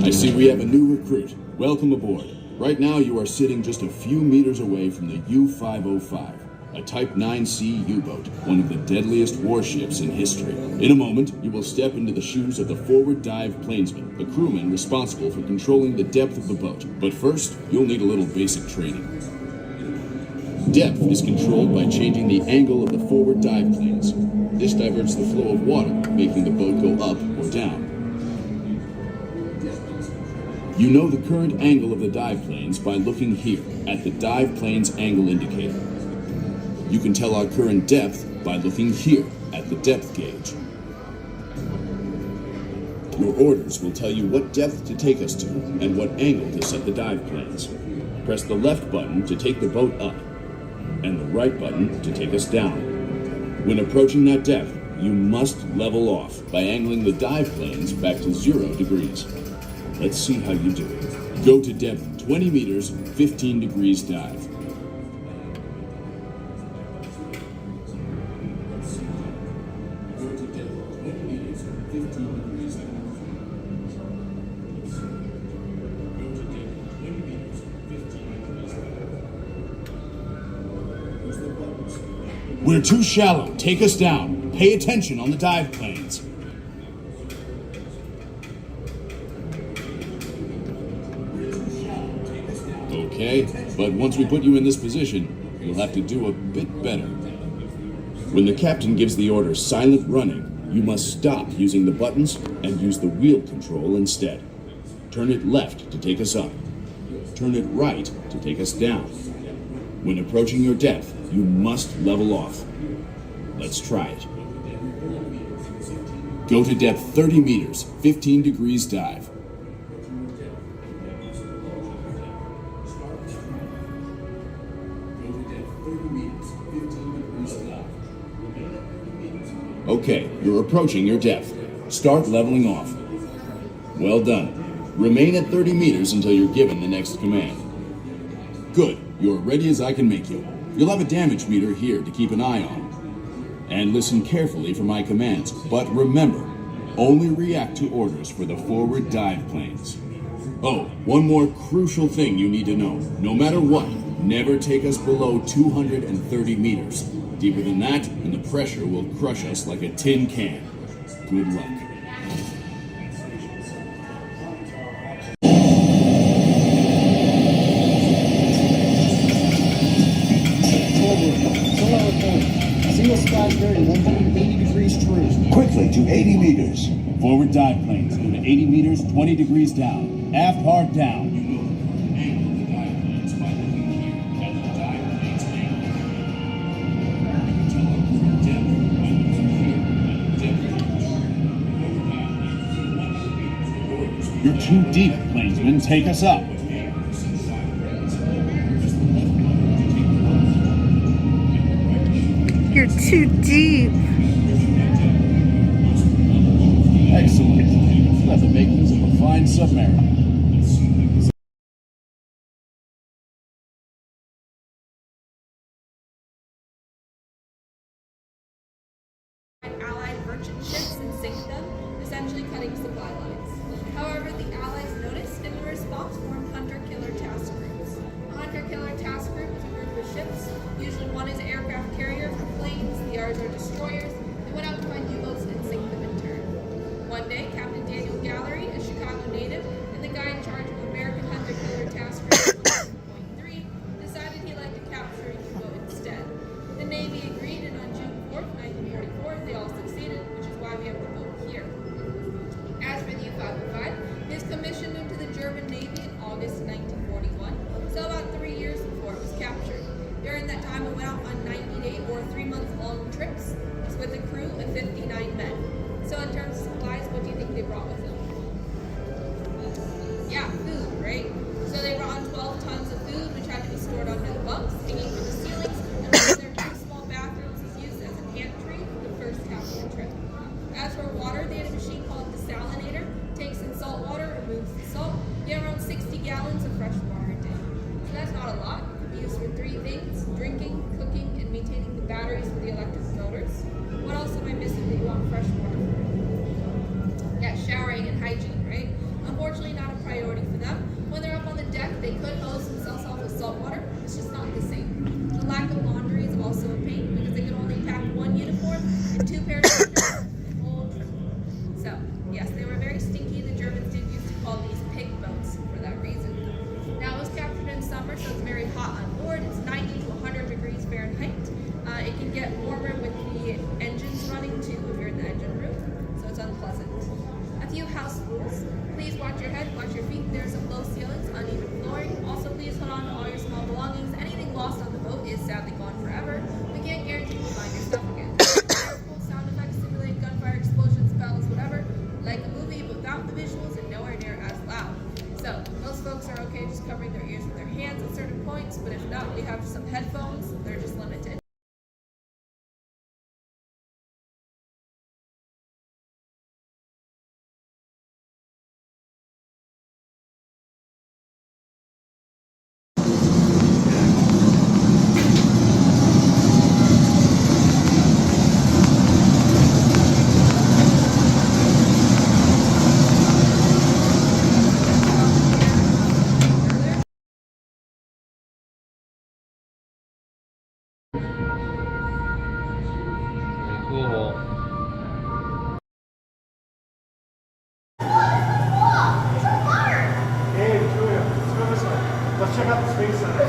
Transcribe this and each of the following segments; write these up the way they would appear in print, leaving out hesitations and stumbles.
I see we have a new recruit. Welcome aboard. Right now you are sitting just a few meters away from the U-505, a Type 9C U-boat, one of the deadliest warships in history. In a moment, you will step into the shoes of the forward dive plainsman, the crewman responsible for controlling the depth of the boat. But first, you'll need a little basic training. Depth is controlled by changing the angle of the forward dive planes. This diverts the flow of water, making the boat go up or down. You know the current angle of the dive planes by looking here at the dive planes angle indicator. You can tell our current depth by looking here at the depth gauge. Your orders will tell you what depth to take us to and what angle to set the dive planes. Press the left button to take the boat up and the right button to take us down. When approaching that depth, you must level off by angling the dive planes back to 0 degrees. Let's see how you do. Go to depth 20 meters, 15 degrees dive. We're too shallow. Take us down. Pay attention on the dive planes. Okay, but once we put you in this position, you'll have to do a bit better. When the captain gives the order silent running, you must stop using the buttons and use the wheel control instead. Turn it left to take us up. Turn it right to take us down. When approaching your depth, you must level off. Let's try it. Go to depth 30 meters, 15 degrees dive. Okay, you're approaching your depth. Start leveling off. Well done. Remain at 30 meters until you're given the next command. Good, you're ready as I can make you. You'll have a damage meter here to keep an eye on. And listen carefully for my commands, but remember, only react to orders for the forward dive planes. Oh, one more crucial thing you need to know. No matter what, never take us below 230 meters. Deeper than that, and the pressure will crush us like a tin can. Good luck. Single sky bearing 180 degrees true. Quickly to 80 meters. Forward dive planes, go to 80 meters, 20 degrees down. Aft hard down. You're too deep, plainsman. Take us up. You're too deep. Excellent. You have the makings of a fine submariner. Allied merchant ships and sink them, essentially cutting supply lines. However, the Allies noticed and in response formed hunter-killer task groups. A hunter-killer task group is a group of ships. Usually one is an aircraft carrier for planes, the others are destroyers. They went out to find U-boats and sink them in turn. One day, Captain Daniel Gallery, a Chicago native, and the guy in charge of American hunter-killer task group 1.3 decided he'd like to capture a U-boat instead. The Navy agreed, and on June 4th, 1944, they all succeeded, which is why we have the boat here. As for the U-505, he was commissioned into the German Navy in August 1941, so about 3 years before it was captured. During that time, it went out on 90-day or 3-month-long trips with a crew of 59 men. So in terms of supplies, what do you think just not the same. The lack of laundry is also a pain because they can only pack one uniform and two pairs of shirts and old trip. So, yes, they were very stinky. The Germans did used to call these pig boats for that reason. Now, it was captured in summer, so it's very hot on board. It's 90 to 100 degrees Fahrenheit. It can get warmer with the engines running too if you're in the engine room, so it's unpleasant. A few house rules. Please watch your head, watch your feet. There are some low ceilings, uneven flooring. Also, please hold on to all your small belongings. Anything lost on the boat is sadly gone forever. We can't guarantee you'll find your stuff again. Powerful sound effects simulate gunfire, explosions, bells, whatever. Like a movie, but without the visuals and nowhere near as loud. So, most folks are okay just covering their ears with their hands at certain points, but if not, we have some headphones. They're just limited. Cool. Hey, Julia, let's go this way. Let's check out the Space Center.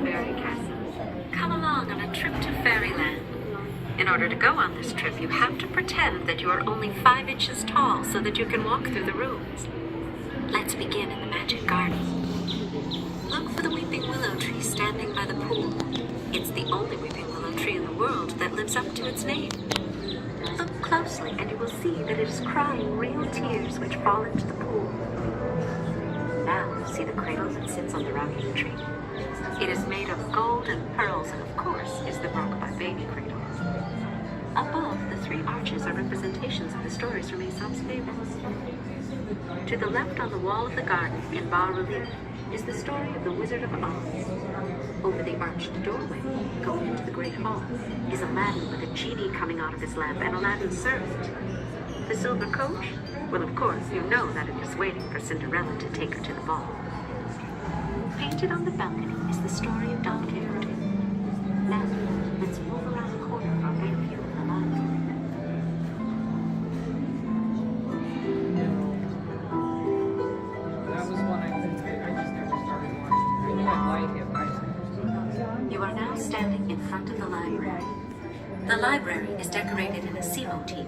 Fairy Castle. Come along on a trip to Fairyland. In order to go on this trip, you have to pretend that you are only 5 inches tall so that you can walk through the rooms. Let's begin in the Magic Garden. Look for the weeping willow tree standing by the pool. It's the only weeping willow tree in the world that lives up to its name. Look closely and you will see that it is crying real tears which fall into the pool. Now, see the cradle that sits on the rocking tree? It is made of gold and pearls and, of course, is the rock-by baby cradle. Above, the 3 arches are representations of the stories from Aesop's fables. To the left on the wall of the garden, in bas-relief, is the story of the Wizard of Oz. Over the arched doorway, going into the great hall, is Aladdin with a genie coming out of his lamp and Aladdin's servant. The silver coach? Well, of course, you know that it is waiting for Cinderella to take her to the ball. Painted on the balcony is the story of Don Quixote. Now, let's move around the corner for a better view of the library. That was one I just never started watching. I knew I'd like it, but You are now standing in front of the library. The library is decorated in a sea motif.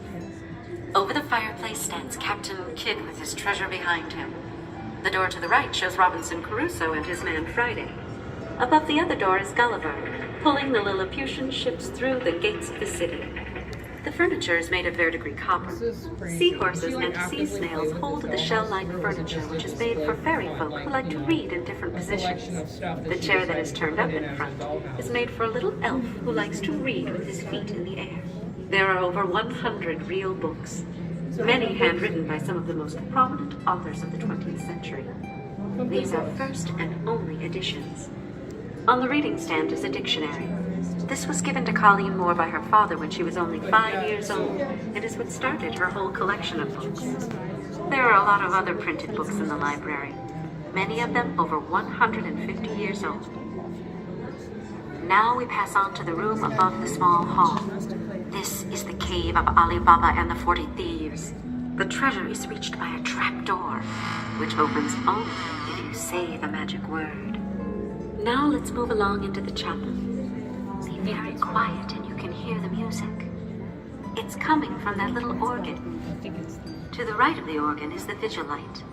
Over the fireplace stands Captain Kidd with his treasure behind him. The door to the right shows Robinson Crusoe and his man Friday. Above the other door is Gulliver, pulling the Lilliputian ships through the gates of the city. The furniture is made of verdigris copper. Seahorses and sea snails hold the shell-like furniture, which is made for fairy folk who like to read in different positions. The chair that is turned up in front is made for a little elf who likes to read with his feet in the air. There are over 100 real books, many handwritten by some of the most prominent authors of the 20th century. These are first and only editions. On the reading stand is a dictionary. This was given to Colleen Moore by her father when she was only 5 years old, and is what started her whole collection of books. There are a lot of other printed books in the library, many of them over 150 years old. Now we pass on to the room above the small hall. This is the cave of Ali Baba and the 40 Thieves. The treasure is reached by a trap door, which opens only if you say the magic word. Now let's move along into the chapel. Be very quiet and you can hear the music. It's coming from that little organ. To the right of the organ is the vigil light.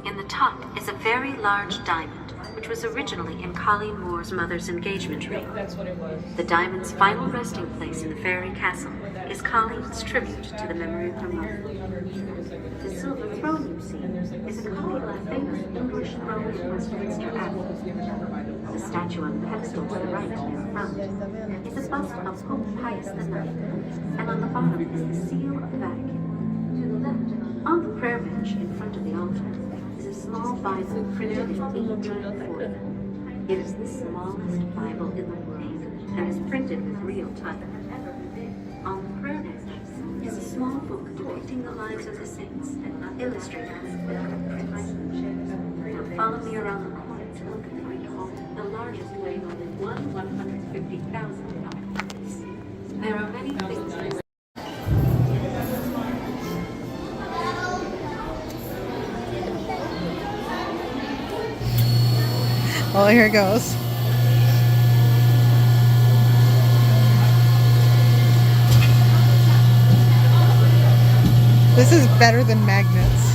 In the top is a very large diamond, which was originally in Colleen Moore's mother's engagement ring. That's what it was. The diamond's final resting place in the fairy castle is Colleen's tribute to the memory of her mother. The silver throne you see is a copy of the famous English throne in Westminster Abbey. The statue on the pedestal to the right in front is a bust of Pope Pius IX, and on the bottom is the seal of the Vatican. To the left, on the prayer bench in front of the altar, is a small Bible printed in 1840. It is the smallest Bible in the world and is printed with real type. On the prayer bench is a small book depicting the lives of the saints, illustrated with prints. Now follow me around the corner to look at the Great Hall, the largest weighing more than 150,000 pounds. There are many things in this. Oh, here it goes. This is better than magnets.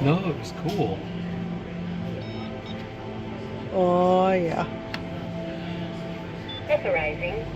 No, it was cool. Oh, yeah. Authorizing